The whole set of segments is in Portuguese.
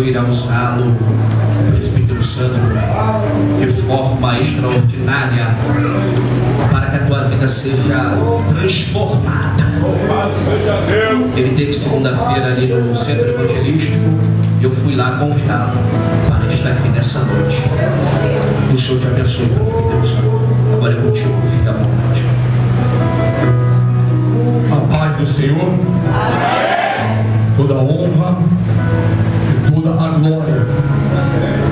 Senhor irá usá-lo, Presbítero Sandro, de forma extraordinária, para que a tua vida seja transformada. Ele teve segunda-feira ali no Centro Evangelístico e eu fui lá convidá-lo para estar aqui nessa noite. O Senhor te abençoe, Presbítero Sandro. Agora é contigo, fica à vontade. A paz do Senhor. Toda a honra e toda a glória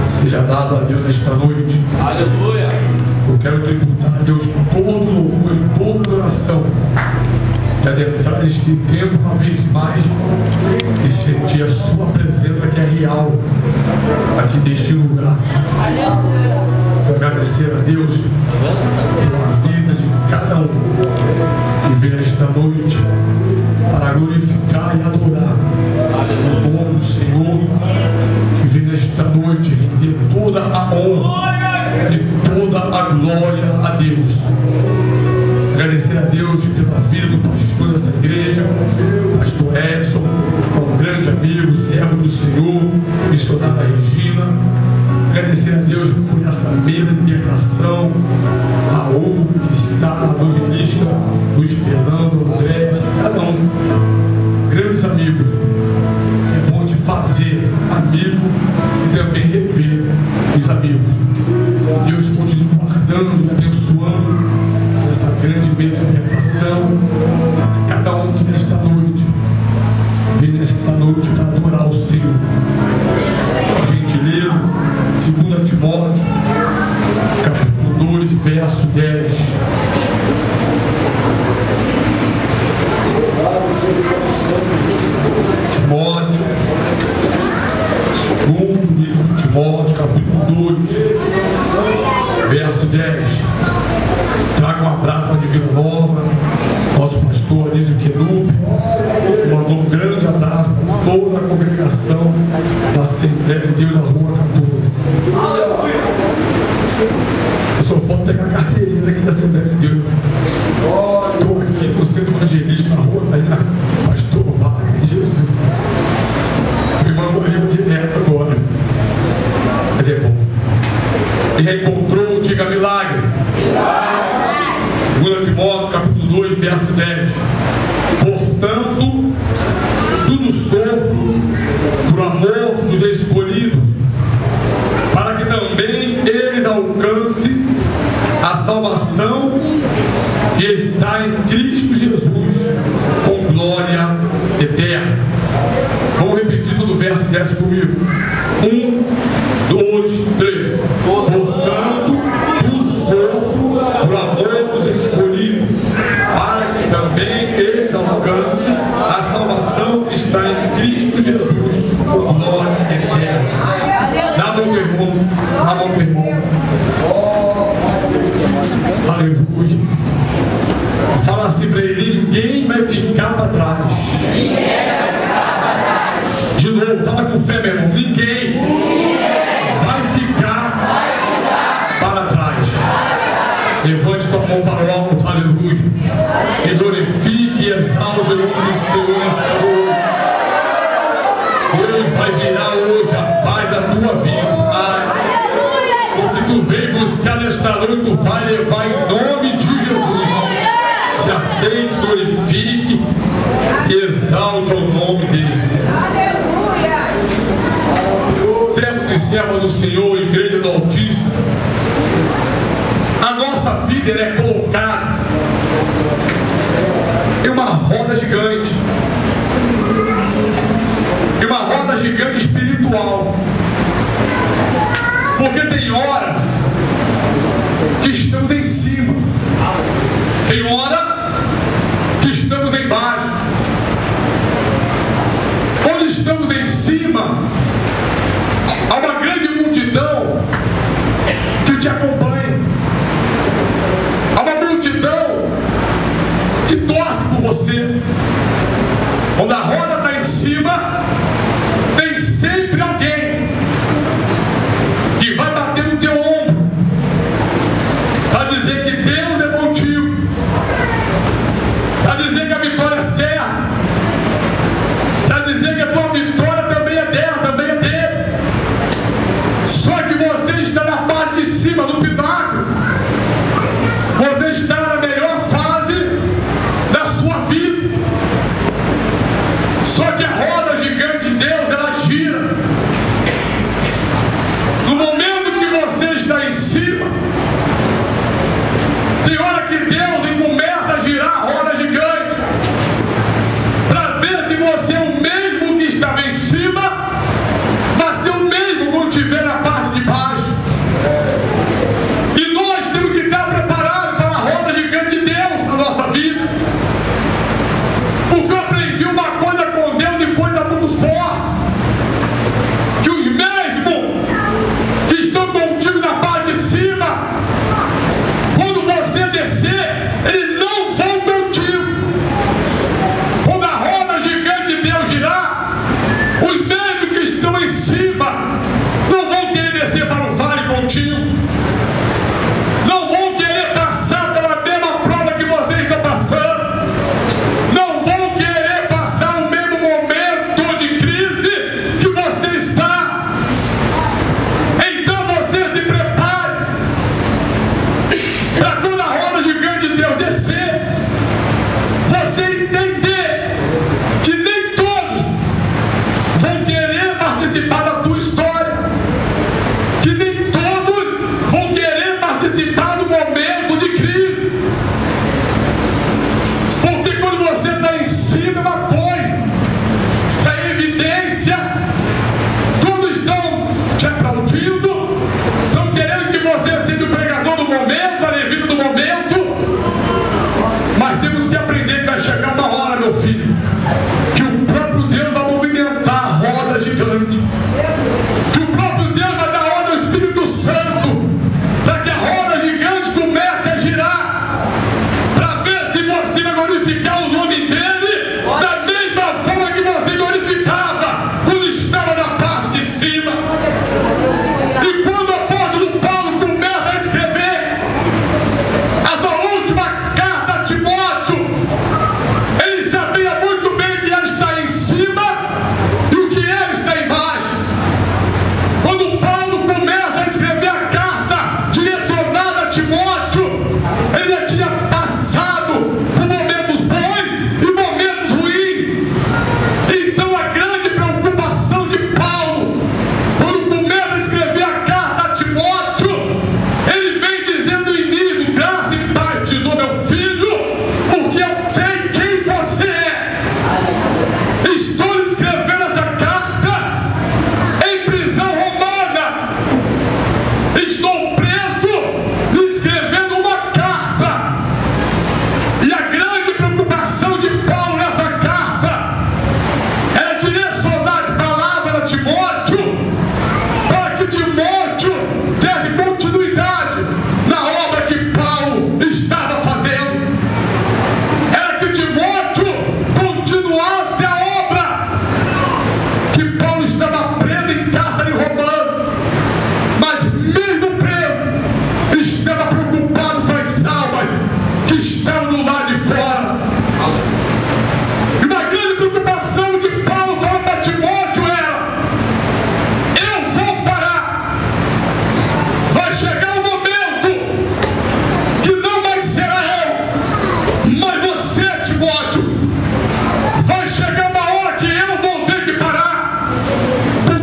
seja dada a Deus nesta noite. Aleluia. Eu quero tributar a Deus todo louvor e toda adoração, de adentrar este tempo uma vez mais e sentir a sua presença, que é real aqui neste lugar. Quero agradecer a Deus pela vida de cada um que veio esta noite para glorificar e adorar o nome do Senhor, que veio nesta noite render toda a honra e toda a glória a Deus. Agradecer a Deus pela vida do pastor dessa igreja, pastor Edson, que é um grande amigo, servo do Senhor, missionária Regina. Agradecer a Deus por essa mesa de libertação, a Hugo que está, a evangelista, Luiz Fernando, André, cada um. Grandes amigos. É bom de fazer amigo e também rever os amigos. Que Deus continue guardando e abençoando essa grande mesa de libertação. Cada um que nesta noite vem nesta noite para adorar o Senhor. Com gentileza, 2 Timóteo, capítulo 2, verso 10. Timóteo, 2 livro de Timóteo, capítulo 2, verso 10. Traga um abraço para a Divina Nova, nosso pastor Anísio Quenube, mandou um grande abraço para toda a congregação da Assembleia de Deus da Rua 14. Eu só vou pegar a carteirinha daqui da Assembleia de Deus. Estou aqui, estou sendo evangelista na rua, aí na pastor Wagner, Jesus. Me mandou ali direto agora. Mas é bom. Ele já encontrou, diga milagre. 2 Timóteo, capítulo 2, verso 10. Portanto, tudo sofro por amor dos escolhidos, para que também eles alcancem a salvação que está em Cristo Jesus, com glória eterna. Vamos repetir todo o verso 10 comigo. 1, 2, 3. Portanto, tudo sofro por amor dos escolhidos, para que também eles alcancem a salvação que está em Cristo Jesus, com glória eterna. Dá a mão, irmão. Dá a mão, irmão. Aleluia. Fala assim para ele: ninguém vai ficar para trás. De novo, fala com fé, meu irmão. Ninguém vai ficar para trás. Levante tua mão para o alto, aleluia. E glorifique e exalte o nome do Senhor nesta noite. Ele vai virar hoje a paz da tua vida. O que tu veio buscar nesta noite, tu vai levar em nome de Jesus. Se aceite, glorifique e exalte o nome dele. Servos e servas do Senhor, igreja do Altíssimo, a nossa vida ela é colocada em uma roda gigante, em uma roda gigante espiritual. Porque tem hora que estamos em cima, tem hora que estamos embaixo. Quando estamos em cima, há uma grande multidão que te acompanha, há uma multidão que torce por você. Quando a roda está em cima, tem sempre alguém que vai bater no teu ombro para dizer que Deus é contigo, para dizer que a vitória é certa, para dizer que a tua vitória também é dela, também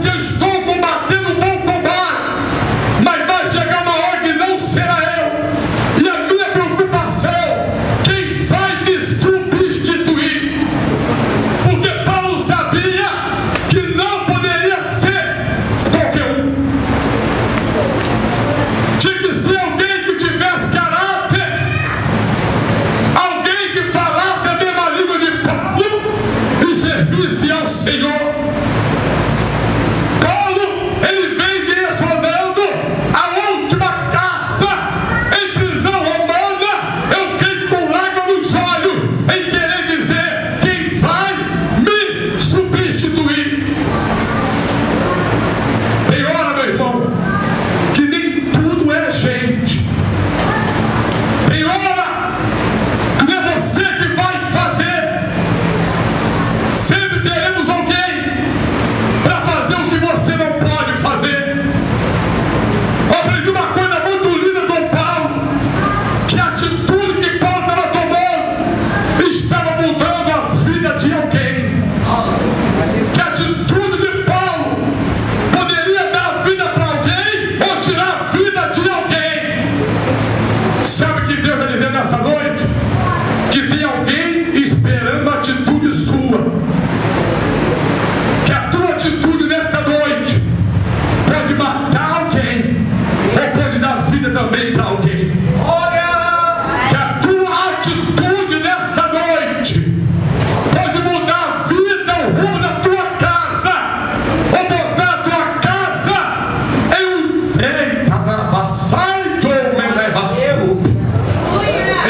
porque eu estou combatendo um bom combate, mas vai chegar uma hora que não será eu. E a minha preocupação, quem vai me substituir? Porque Paulo sabia que não poderia ser qualquer um. Tinha que ser alguém que tivesse caráter, alguém que falasse a mesma língua de Paulo e servisse ao Senhor. Também para alguém. Que a tua atitude nessa noite pode mudar a vida, o rumo da tua casa, ou botar a tua casa em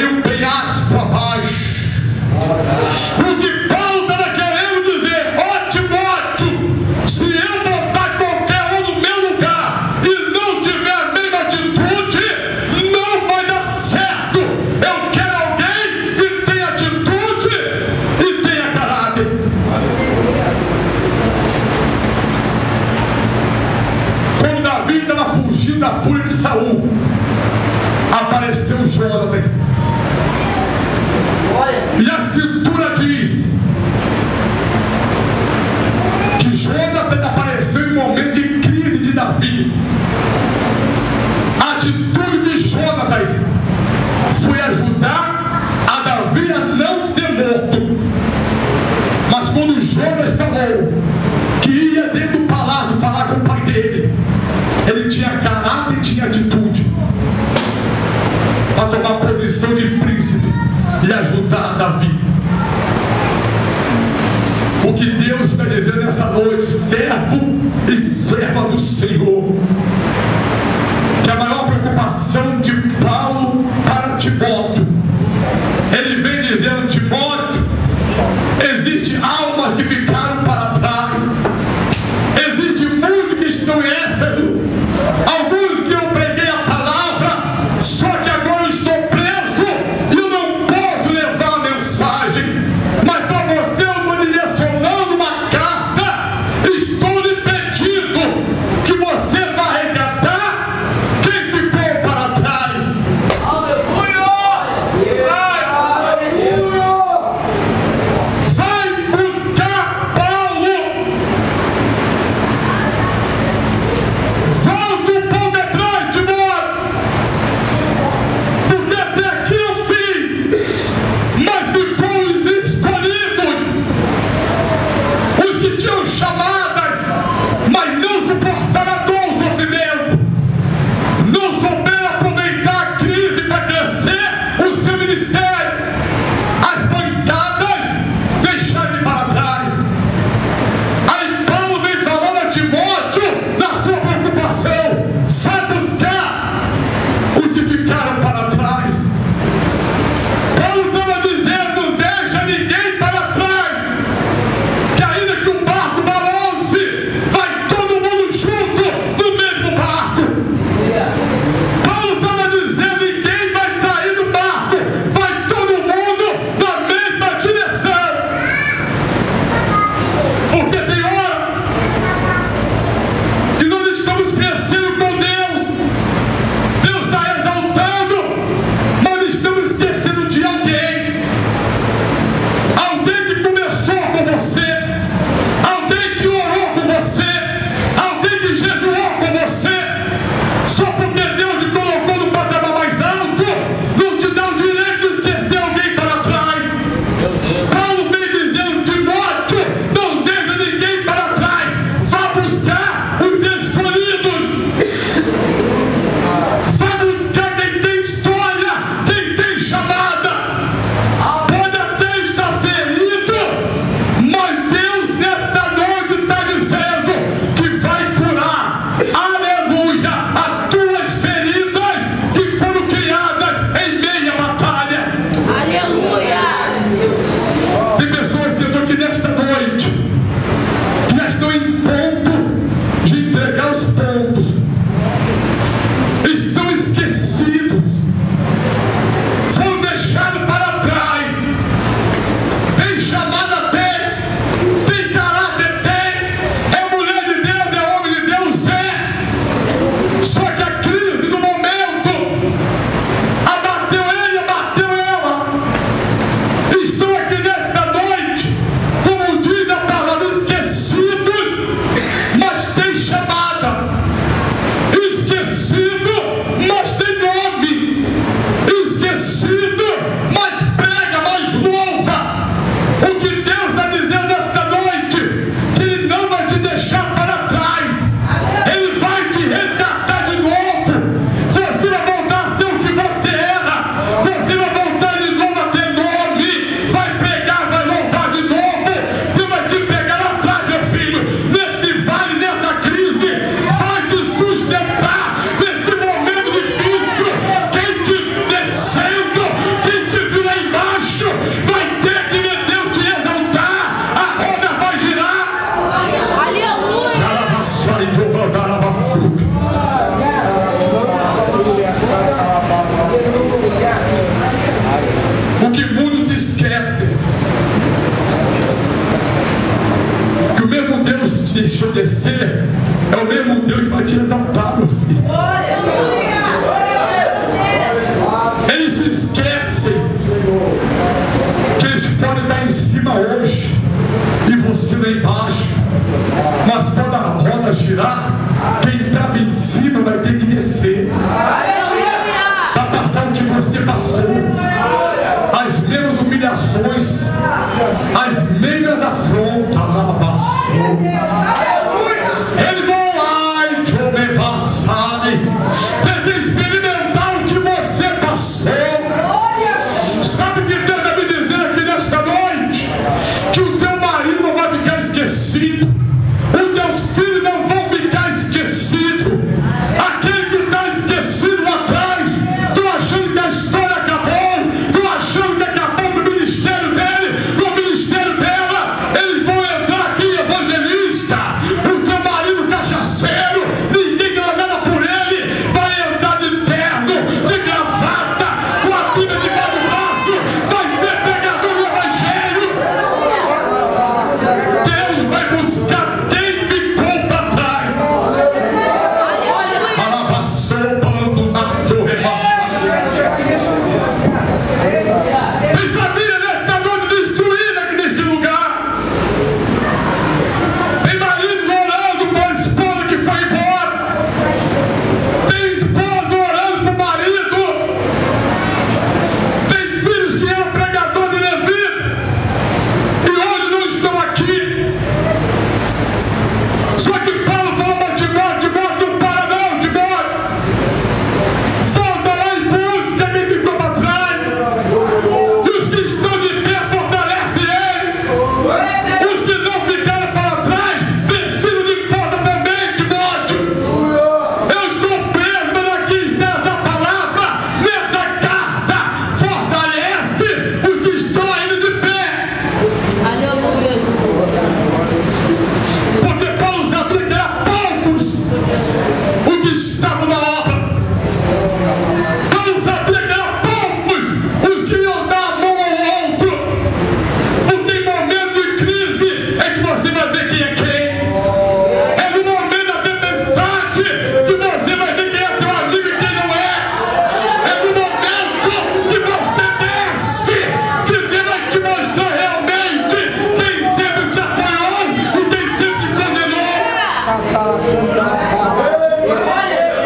um penhasco abaixo. O que Paulo estava querendo dizer: ó Timóteo, se eu botar qualquer um no meu lugar e não tiver a mesma atitude, não vai dar certo. Eu quero alguém que tenha atitude e tenha caráter. Quando Davi estava fugindo da fúria de Saul, apareceu Jonatas. E a Escritura diz que Jonatas apareceu em um momento de crise de Davi. A atitude de Jonatas foi ajudar a Davi a não ser morto. Mas quando Jonatas falou que ia dentro do palácio falar com o pai dele, ele tinha caráter e tinha atitude para tomar posição de príncipe e ajudar Davi. O que Deus está dizendo nessa noite, servo e serva do Senhor, que a maior preocupação de Paulo para Timóteo, ele vem dizendo: Timóteo, existem almas que ficaram para trás, existem muitos que estão em Éfeso, alguns que eu preguei a palavra, só que agora eu estou preso e eu não posso levar a mensagem, mas para você eu estou direcionando uma carta, estou lhe os escolhidos. Vai buscar quem tem história, quem tem chamada. Pode até estar ferido, mas Deus nesta noite está dizendo que vai curar, aleluia, as tuas feridas que foram criadas em meia batalha. Aleluia. Tem pessoas que estão aqui nesta noite que já estão em ponto de entregar os pontos, estão esquecidos, foram deixados para trás. Tem chamada, tem caráter, é mulher de Deus, é homem de Deus, só que a crise do momento abateu ele, abateu ela. Estou aqui nesta noite, como diz a palavra, esquecidos, mas tem chamada. Esquecido, mas tem nome. Esquecido, mas prega, mas louva. O que Deus está dizendo nesta noite, que Ele não vai te deixar para trás. Ele vai te resgatar de novo. Você vai voltar a ser o que você era. Você vai voltar de novo a ter nome. Vai pregar, vai louvar de novo. Deus vai te pegar lá atrás, meu filho. Nesse vale, nessa crise, vai te sustentar. Nesse momento difícil, quem te descendo, quem te viu lá embaixo, vai ter que, meu Deus, te exaltar. A roda vai girar. Aleluia. O que muitos esquecem, que o mesmo Deus que te deixou descer é o mesmo Deus que vai te exaltar, meu filho. Eles se esquecem que eles podem estar em cima hoje e você lá embaixo, mas quando a roda girar, quem estava em cima vai ter que descer. Vai passar o que você passou, as mesmas humilhações, as mesmas afrontas, lavação. Ele não vai te levar, tem que experimentar o que você passou. Sabe o que Deus está me dizendo aqui nesta noite? Que o teu marido não vai ficar esquecido, os teus filhos não vão ficar esquecidos. Aquele que está esquecido lá atrás, tu achando que a história acabou, tu achando que acabou com o ministério dele, com o ministério dela, eles vão entrar aqui, evangelista. O teu marido cachaceiro, ninguém ganha nada por ele, vai entrar de terno, de gravata, com a Bíblia debaixo do braço, vai ser pregador do evangelho. Deus vai buscar quem ficou para trás. Tem família nesta noite destruída aqui neste lugar. Tem marido orando por esposa que foi embora. Tem esposa orando por marido. Tem filhos que eram pregador de levita e hoje não estão aqui. Só que Paulo falou para Timóteo, Timóteo, não para não, Timóteo. Volta lá e busca quem ficou para trás. E os que estão de pé, fortalece eles. Os que não ficaram para trás, precisam de força também, Timóteo. Eu estou preso, mas aqui está essa palavra, nessa carta. Fortalece os que estão ainda de pé. Aleluia. Porque Paulo sabia que eram poucos os que estavam na obra. Paulo sabia que eram poucos os que iam dar a mão ao outro. Porque em momento de crise é que você vai ver quem é quem. É no momento da tempestade que você vai ver quem é teu amigo e quem não é. É no momento que você desce que Deus vai te mostrar realmente quem sempre te apoiou e quem sempre te condenou.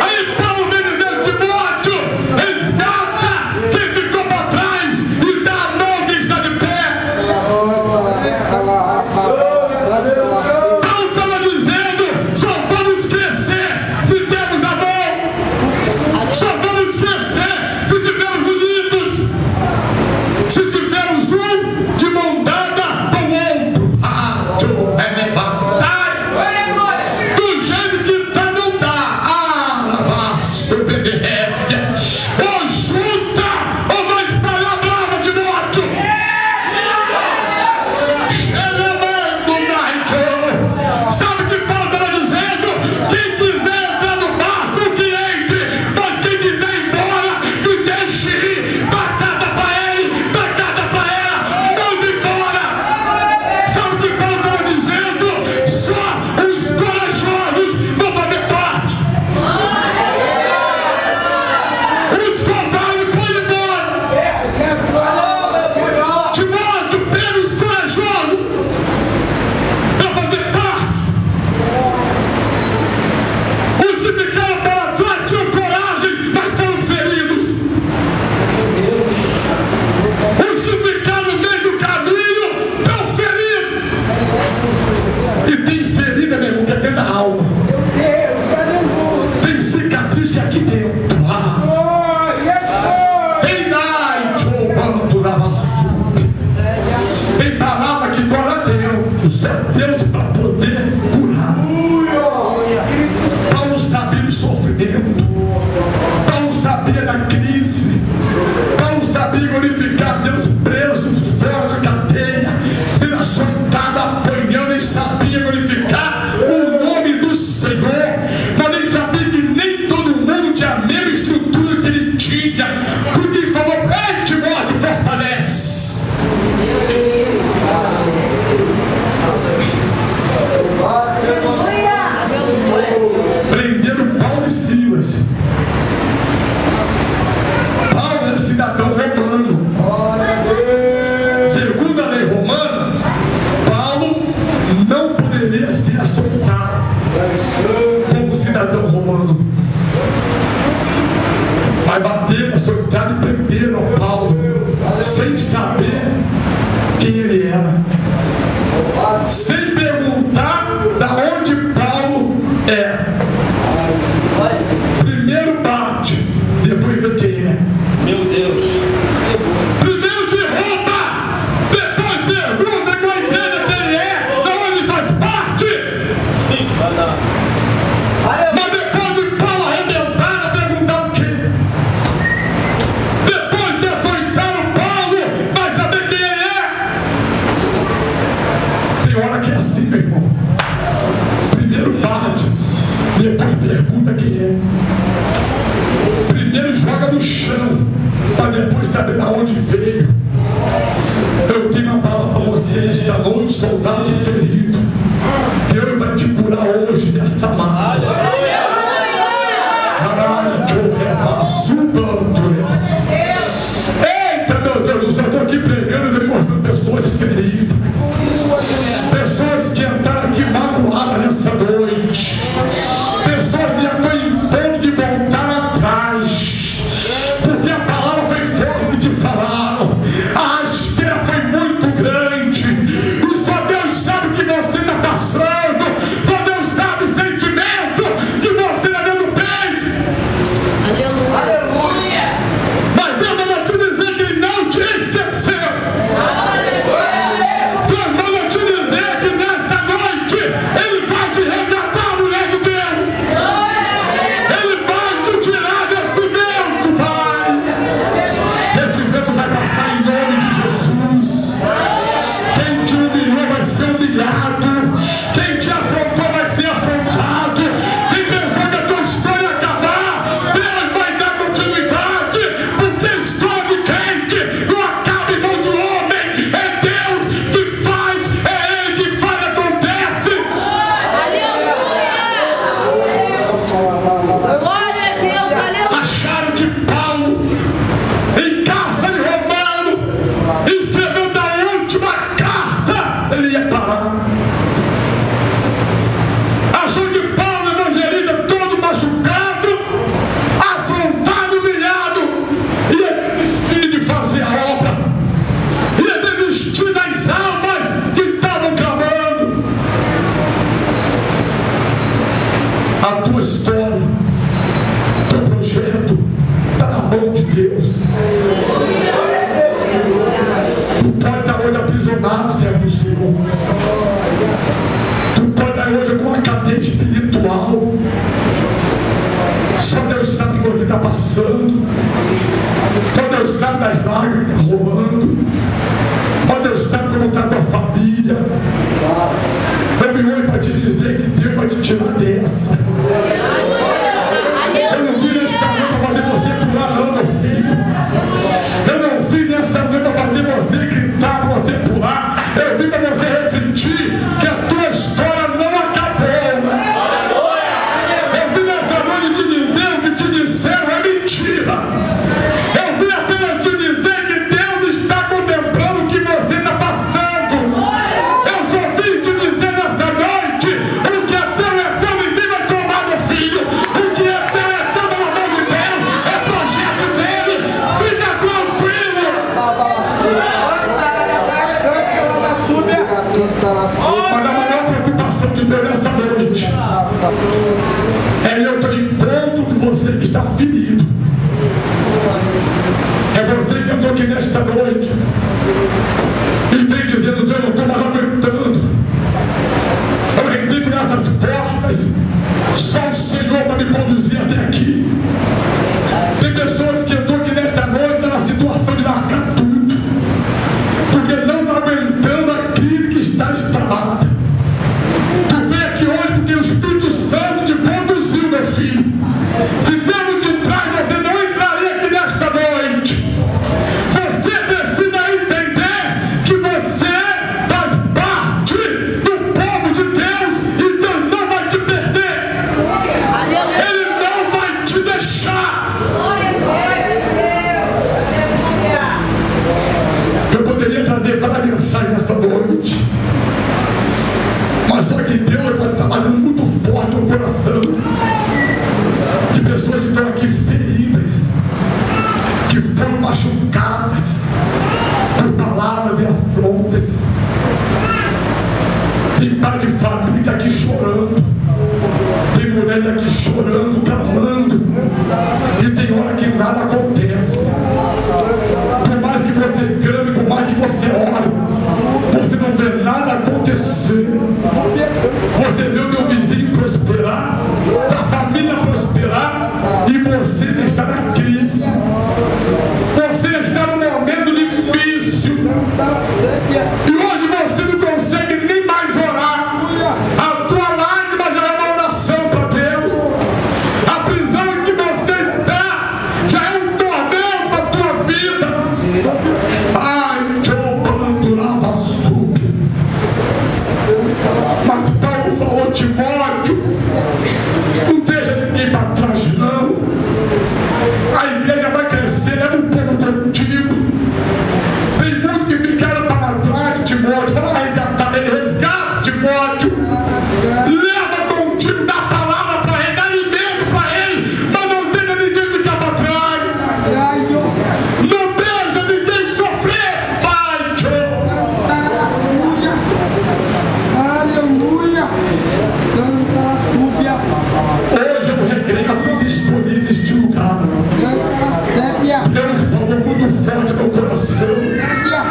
Aí Paulo vem dizendo, Timóteo, resgata quem ficou para trás e dá a mão quem está de pé. Paulo estava dizendo, só vamos esquecer cidadão romano. Mas bateram, açoitaram e prenderam Paulo, sem saber quem ele era, sem perguntar da onde Paulo é. Primeiro bate, depois vê quem é. Meu Deus. Primeiro derruba, depois pergunta qual igreja que ele é, da onde faz parte. Mas depois de Paulo arrebentar, perguntar o quê? Depois de açoitar o Paulo, vai saber quem ele é? Tem hora que é assim, meu irmão. Primeiro bate, depois pergunta quem é. Primeiro joga no chão, para depois saber de onde veio. Eu tenho uma palavra para você esta noite, soldado ferido. Deus vai te curar hoje dessa mágoa. Eita, meu Deus do céu, eu estou aqui pregando e mostrando pessoas feridas. Pessoas que entraram aqui magoadas nessa noite. Pessoas que já estão em ponto de voltar atrás. Porque a palavra foi forte que te falaram. A rasteira foi muito grande. E só Deus sabe o que você está passando. Só Deus sabe o sentimento que você está dentro do peito. Aleluia. Mas Deus manda te dizer que Ele não te esqueceu. Deus manda te dizer que nesta noite Ele vai te resgatar, mulher de Deus. Ele vai te tirar desse vento, vai. Esse vento vai passar em nome de Jesus. Quem te humilhou vai ser humilhado. Quem te afrontou vai ser afrontado. Quem pensou que a tua história ia acabar, Deus vai dar continuidade. Porque a história de quem não acaba em mão de homem. É Deus que faz, é Ele que faz, acontece. Aleluia. Glória a Deus. Aleluia. Acharam que Paulo, em casa de Romano, escrevendo a última carta, ele ia parar. Achou que Paulo, evangelista, todo machucado, afrontado, humilhado, ia desistir de fazer a obra, ia desistir das almas que estavam clamando. A tua história, teu projeto está na mão de Deus. Tu pode estar hoje aprisionado, servo do Senhor. Tu pode estar hoje com uma cadeia espiritual. Só Deus sabe o que você está passando. Só Deus sabe das lágrimas que está rolando. Só Deus sabe como está a tua família. Eu vim hoje para te dizer que Deus vai te tirar dessa. Eu não vim nesta noite para fazer você pular, não, meu filho. Eu não vim nessa noite para fazer você gritar, para você pular. Eu vim para você refletir que a tua história não acabou. Eu vim nessa noite te dizer o que te disseram é mentira. Eu vim apenas te dizer que Deus está contemplando o que você está passando. Eu só vim te dizer nessa noite o que é teu é teu, ninguém vai tomar, meu filho. O que é teu na mão de Deus, é projeto dele. Fica tranquilo. Mas a maior preocupação de Deus nessa noite é eu ter encontro com você que está ferido. É você que entrou aqui nesta noite e vem dizendo: Deus, eu não estou mais aguentando. Eu entrei nessas portas, só o Senhor para me conduzir até aqui. Tem pessoas que entrou aqui nesta noite na situação de largar tudo, porque não está aguentando a crise que está instalada. Tu vem aqui hoje porque o Espírito Santo te conduziu, meu filho. Se Deus não te traz, você não entraria aqui nesta noite. Você precisa entender que você faz parte do povo de Deus e Deus não vai te perder. Ele não vai te deixar. Eu poderia trazer várias mensagens nessa noite, mas só que Deus vai estar batendo muito forte no coração. estão aqui feridas, que foram machucadas por palavras e afrontas. Tem pai de família aqui chorando, tem mulher aqui chorando, clamando, e tem hora que nada acontece. Por mais que você clame, por mais que você ore, você não vê nada acontecer. Você vê o teu vizinho prosperar, a família prosperar, e você está na crise. Você está num momento difícil, e hoje você não consegue nem mais orar. A tua lágrima já é uma oração para Deus. A prisão em que você está já é um tormento para a tua vida. Ai, te abandonava sub. Mas Paulo falou: Timóteo, não deixa ninguém para trás, não. A igreja vai crescer, leva um pouco contigo. Tem muitos que ficaram para trás, Timóteo. Fala, resgata, Timóteo. Leva contigo, dá palavra para ele, dá alimento para ele, mas não deixa ninguém ficar para trás. Não deixa ninguém sofrer, Pai. Aleluia. Hoje eu regresso dos escolhidos de lugar. Deus falou muito forte no meu coração.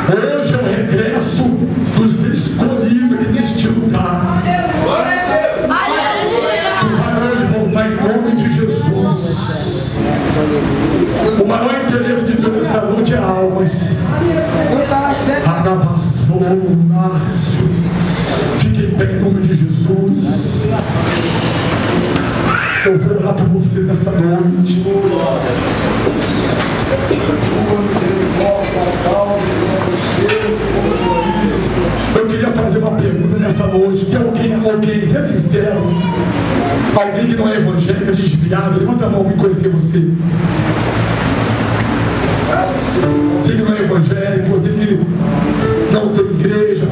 Hoje eu regresso dos escolhidos neste lugar. Tu vai hoje voltar em nome de Jesus. O maior interesse de Deus nesta noite é almas. Agavassou, nasce. Fique em pé em nome de Jesus. Eu vou orar por você nessa noite. Eu queria fazer uma pergunta nessa noite. Tem alguém, seja sincero, alguém que não é evangélico, desviado, levanta a mão para conhecer você. Você que não é evangélico, você que não tem igreja,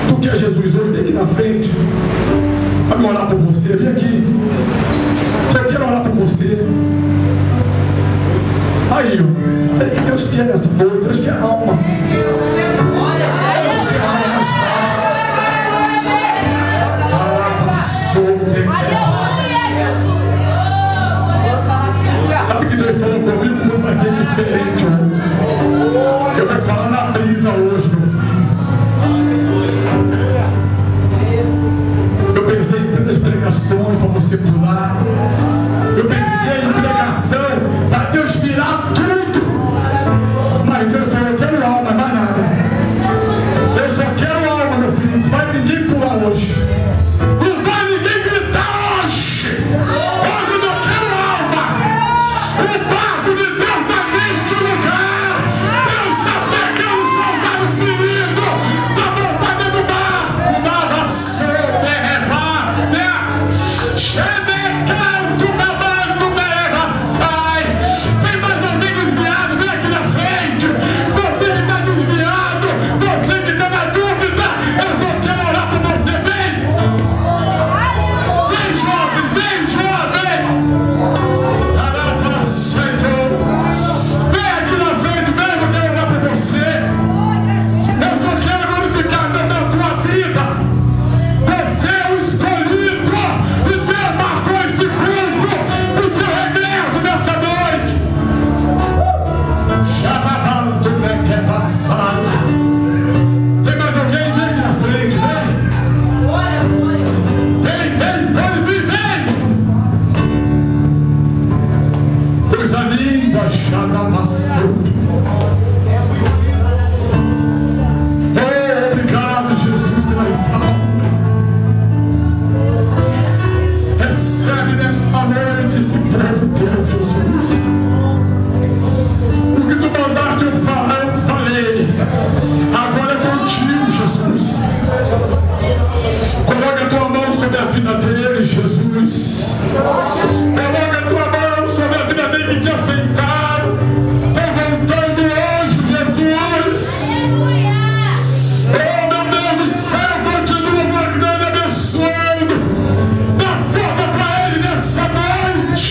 tu quer Jesus hoje, vem aqui na frente para me orar por você. Vem aqui. Eu quero orar por você. Aí, ó. Aí que Deus quer nessa noite. Deus quer alma. Deus quer alma. Sabe o que Deus falou comigo? Não vai ser diferente, ó. Eu vou falar na brisa hoje, meu filho. Eu pensei em tantas pregações para você pular. Eu pensei em pregação para Deus virar tudo. Mas Deus falou: eu quero alma, mais nada. Eu só quero alma, meu filho. Não vai ninguém pular hoje. Não vai ninguém gritar hoje. Hoje eu não quero alma. O barco de Deus está neste lugar. Deus está pegando o soldado ferido. Está botando dentro do barco. Nada soube, rebate. Chemecanto, babando, merda, sai. Tem mais alguém desviado? Vem aqui na frente. Você que está desviado, você que está na dúvida, eu só quero orar por você. Vem! Vem, jovem, vem, jovem! Vem aqui na frente, vem, eu quero orar por você. Eu só quero glorificar na tua vida. Você é o escolhido e Deus marcou esse culto pro teu regresso nessa noite. Chamavando, né, que é vassalo. Tem mais alguém? Vem aqui na frente, vem. Vem, pode vir, vem. Coisa linda, chamavassando. Obrigado, Jesus, pelas almas. Recebe nesta noite esse povo teu, Jesus. O que tu mandaste eu falar, eu falei. Agora é contigo, Jesus. Coloca a tua mão sobre a vida dele, Jesus. Coloca a tua mão sobre a vida dele que te aceitaram. Estão voltando hoje, Jesus. Oh, meu Deus do céu, continua guardando e abençoando. Dá força para ele nessa noite.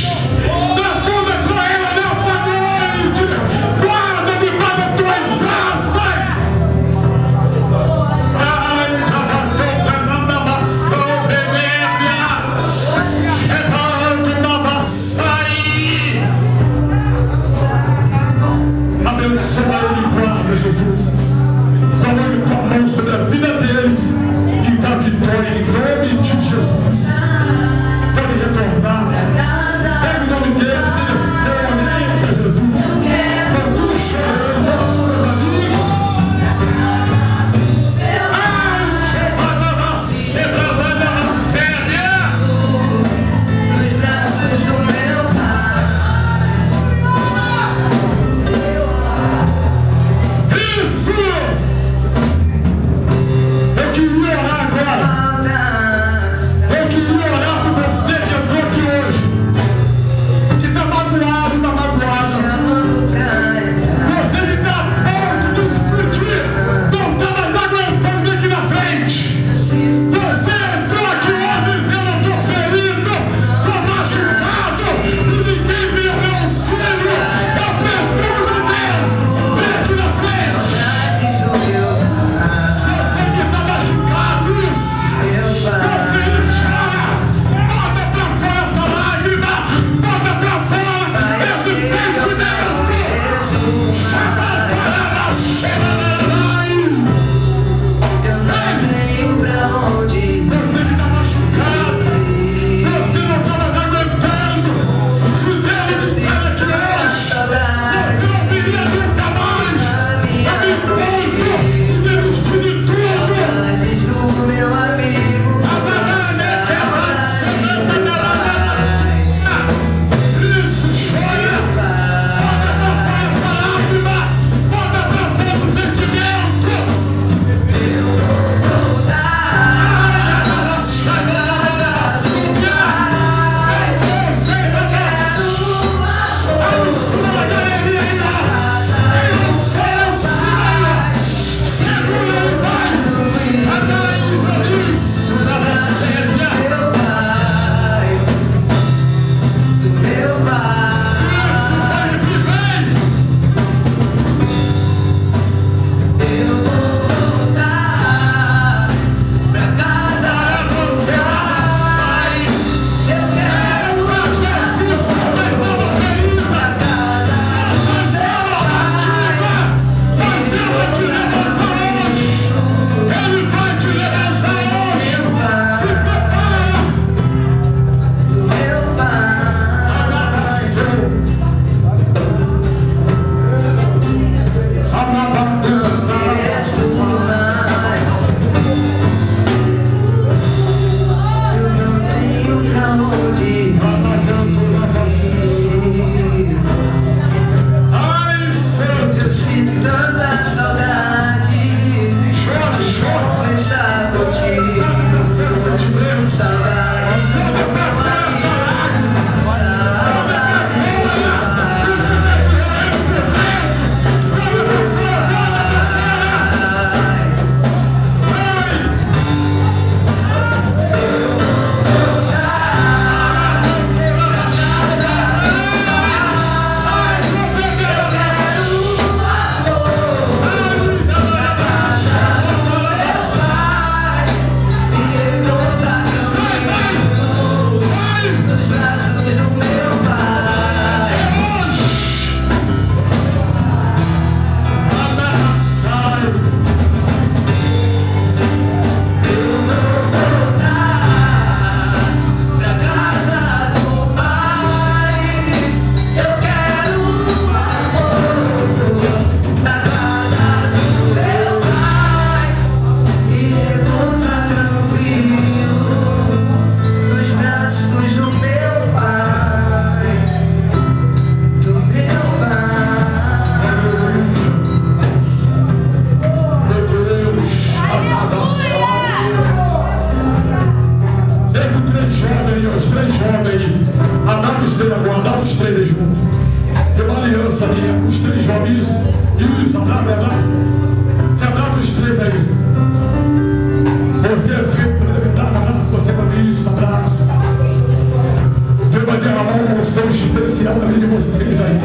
Especial na vida de vocês aí.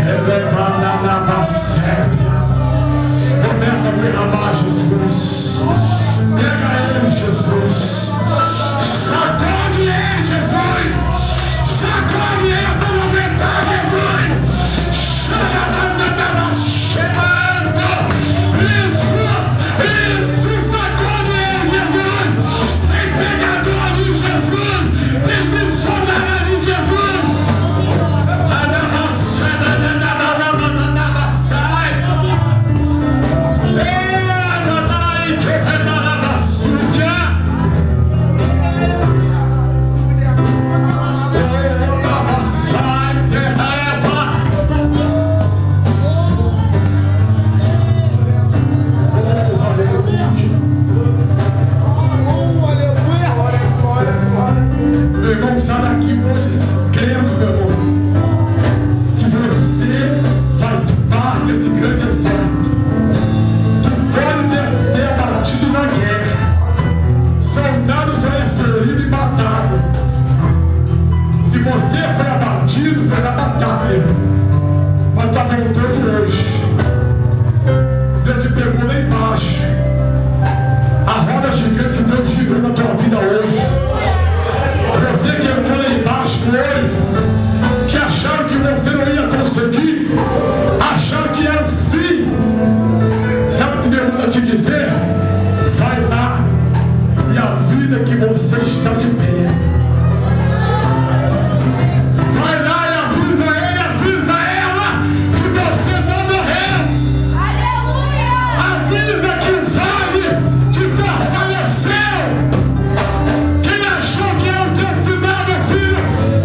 Eleva na nava sépia. Começa a derramar, Jesus. Pega ele, Jesus. Sacode ele, Jesus. Sacode ele para não aumentar, Jesus. Isso, sacode ele, Jesus. Tem pegador ali, Jesus. Tem missionário ali, Jesus. Meu irmão, sai daqui hoje crendo, meu irmão, que você faz parte desse grande exército. Tu pode ter batido na guerra. Soldado só é ferido e matado. Se você foi abatido, foi na batalha. Mas está voltando hoje. Deus te pegou lá embaixo. A roda gigante de Deus girou na tua vida hoje. Você que entrou lá embaixo hoje, que acharam que você não ia conseguir, acharam que era o fim. Sabe o que Deus manda te dizer? Vai lá e avisa que você está de pé. Vai lá e avisa ele, avisa ela que você não morreu. Aleluia! Avisa que o vale te fortaleceu. Quem achou que era o teu final, meu filho,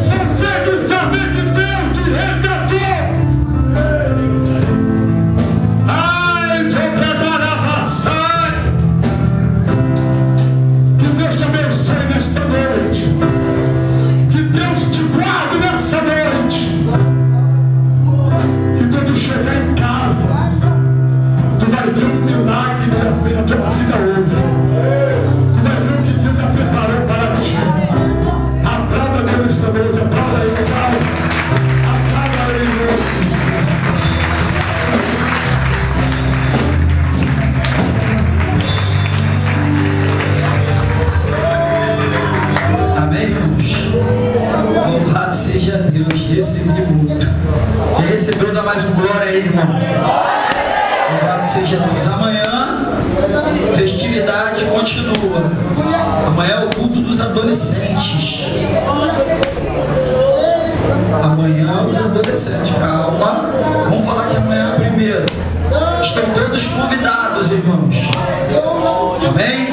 não tem que saber que Deus te resgatou. Ai, te preparava, sai. Que Deus te abençoe nesta noite. Que Deus te guarde nessa noite. Que quando chegar em casa, tu vai ver um milagre que Deus fez na tua vida hoje. Tu vai ver o que Deus já preparou para ti. Aplauda Deus esta noite, aplauda ele, aplauda ele hoje. Amém, irmãos? Louvado seja Deus, recebi muito. Quem recebeu, dá mais um glória aí, irmão. Louvado seja Deus. Amanhã, festividade continua. Amanhã é o culto dos adolescentes. Amanhã os adolescentes. Calma. Vamos falar de amanhã primeiro. Estão todos convidados, irmãos. Amém?